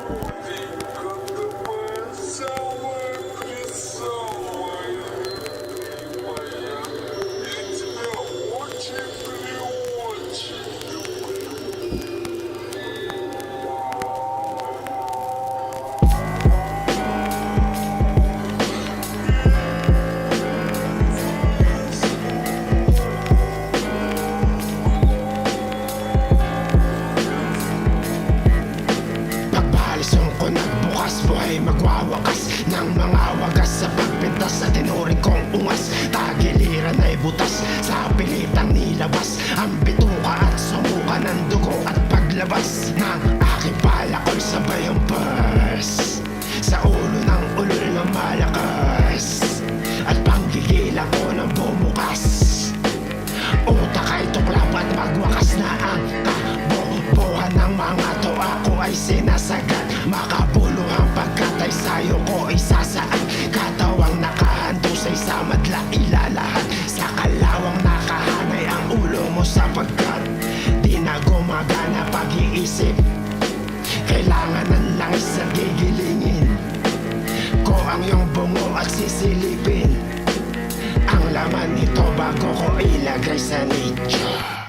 Самое плесовое, моя, я тебя очень-преочень люблю. Pagpalisong ko nagbukas, buhay magwawakas ng mga wagas sa pagpintas sa tinuring kong ungas. Tagiliran ay butas sa pilitang nilabas ang bituka at sumuka ng dugo at paglabas ng aking palakol sabay ang pers sa ulo ng ulol ng malakas at panggigilan ko ng bumukas. Utak ay tuklap at magwakas na ang kabobohan ng mga to. Ako ay sinasagad, makabuluhang pagkatay sayo ko isasaan. Katawang nakahandusay sa madla ilalahat, sa kalawang nakahanay ang ulo mo sapagkat di na gumagana pag-iisip. Kailangan ng langis na gigilingin ko ang iyong bungo at sisilipin ang laman nito bago ko ilagay sa nicho.